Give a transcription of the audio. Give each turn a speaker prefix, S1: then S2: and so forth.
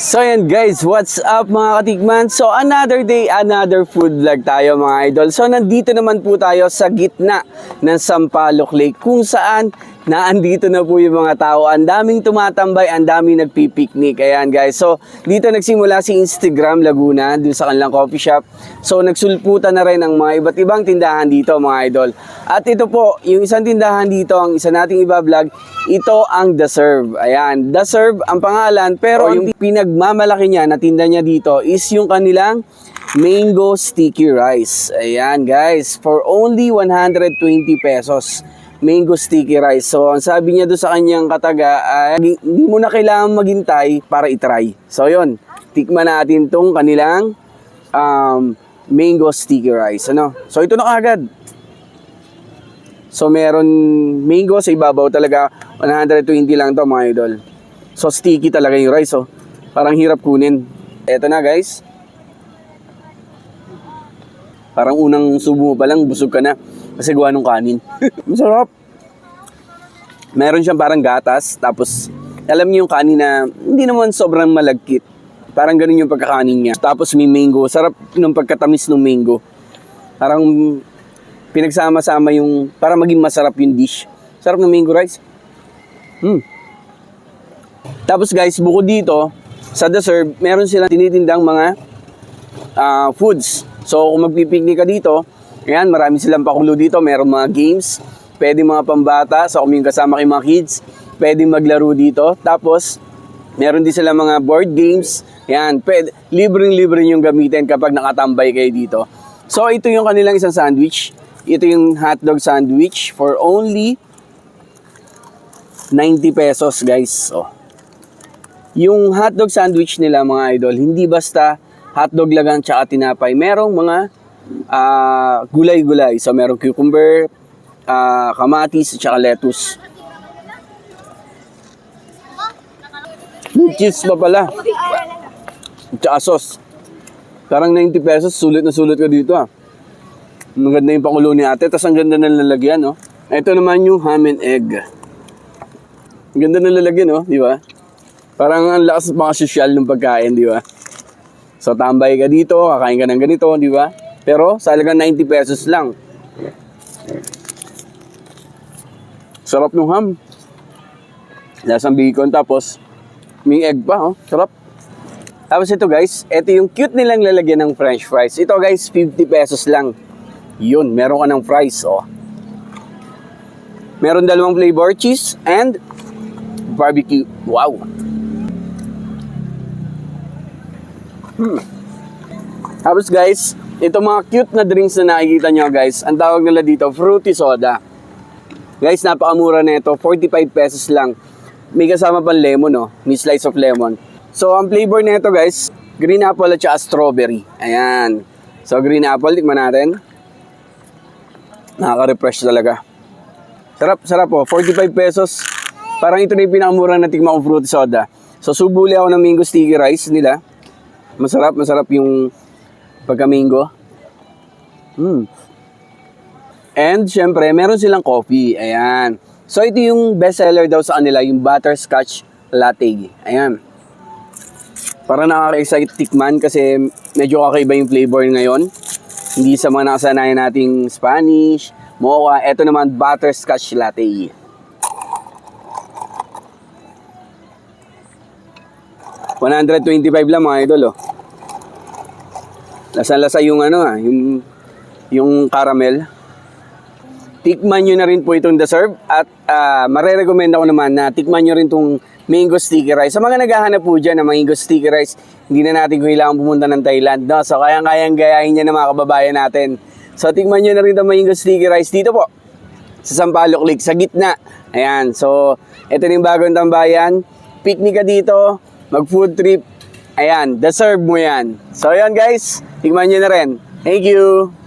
S1: So yan guys, what's up mga katikman? So another day, another food vlog tayo mga idol. So nandito naman po tayo sa gitna ng Sampaloc Lake kung saan naandito na po yung mga tao. Ang daming tumatambay, ang daming nagpipiknik. Ayan guys, so dito nagsimula si Instagram Laguna dun sa kanilang coffee shop. So nagsulputan na rin ang mga iba't ibang tindahan dito mga idol. At ito po, yung isang tindahan dito, ang isa nating iba-vlog, ito ang The Serve. Ayan, The Serve ang pangalan, pero yung pinagmamalaki niya na tinda niya dito is yung kanilang mango sticky rice. Ayan guys, for only 120 pesos. Mango sticky rice. So, ang sabi niya doon sa kanyang kataga, hindi mo na kailangan maghintay para itry. So, yun. Tikman natin tong kanilang mango sticky rice. Ano? So, ito na kagad. So, meron mango sa ibabaw talaga. 120 lang to mga idol. So, sticky talaga yung rice. Oh. Parang hirap kunin. Eto na guys. Parang unang subo mo pa lang, busog ka na. Kasi gawa nung kanin. Masarap. Meron siyang parang gatas. Tapos, alam niyo yung kanin na hindi naman sobrang malagkit. Parang ganun yung pagkakanin niya. Tapos may mango. Sarap ng pagkatamis ng mango. Parang pinagsama-sama yung, para maging masarap yung dish. Sarap ng mango rice. Tapos guys, bukod dito, sa The Serve, meron silang tinitindang mga foods. So, kung magpipiknik ka dito, ayan, marami silang pakulo dito. Meron mga games, pwede mga pambata. So, kung yung kasama kayong mga kids, pwede maglaro dito. Tapos, meron din silang mga board games. Ayan, libreng-libre yung gamitin kapag nakatambay kayo dito. So, ito yung kanilang isang sandwich. Ito yung hotdog sandwich for only 90 pesos, guys. Oh. Yung hotdog sandwich nila, mga idol, hindi basta hotdog lang tsaka tinapay. Merong mga gulay-gulay. So, merong cucumber, kamatis, tsaka lettuce. Cheese pa pala. Tsaka sauce. Parang 90 pesos, sulit na sulit ka dito Maganda yung pakulo ni ate. Tapos ang ganda ng lalagyan, no? Ito naman yung ham and egg. Ang ganda ng lalagyan, no? Di ba? Parang ang lakas mga sosyal ng pagkain, di ba? So, tambay ka dito, kakain ka ng ganito, di ba? Pero, sa halagang 90 pesos lang. Sarap ng ham. Lasang bacon, tapos may egg pa, Sarap. Tapos ito guys, ito yung cute nilang lalagyan ng french fries. Ito guys, 50 pesos lang. Yun, meron ka ng fries, Meron dalawang flavor, cheese and barbecue. Wow. Tapos guys, ito mga cute na drinks na nakikita nyo guys, ang tawag nila dito, fruity soda. Guys, napakamura na ito, 45 pesos lang. May kasama pang lemon, may slice of lemon. So, ang flavor na ito guys, green apple at saka strawberry. Ayan. So, green apple, tikman natin. Nakaka-refresh talaga. Sarap 45 pesos. Parang ito na yung pinakamura na tikman kong fruity soda. So, subuli ako ng mango sticky rice nila. Masarap yung pagka-mango. And, syempre, meron silang coffee. Ayan. So, ito yung best seller daw sa kanila, yung butterscotch latte. Ayan. Para nakaka-excite tikman kasi medyo kakaiba yung flavor ngayon. Hindi sa mga nakasanayan nating Spanish, mocha. Ito naman, butterscotch latte. $125 lang mga idol, Lasa-lasa yung yung caramel. Tikman nyo na rin po itong The Serve at marerecommend ako naman na tikman nyo rin itong mango sticky rice. Sa mga naghahanap po dyan ng mango sticky rice, hindi na natin kailangan pumunta ng Thailand, So, kayang-kayang gayahin niya ng mga kababayan natin. So, tikman nyo na rin itong mango sticky rice dito po sa Sampaloc Lake, sa gitna. Ayan. So, ito na yung bagong tambayan. Picnic ka dito, mag-food trip. Ayan, The Serve mo yan. So, ayan guys, tikman nyo na rin. Thank you!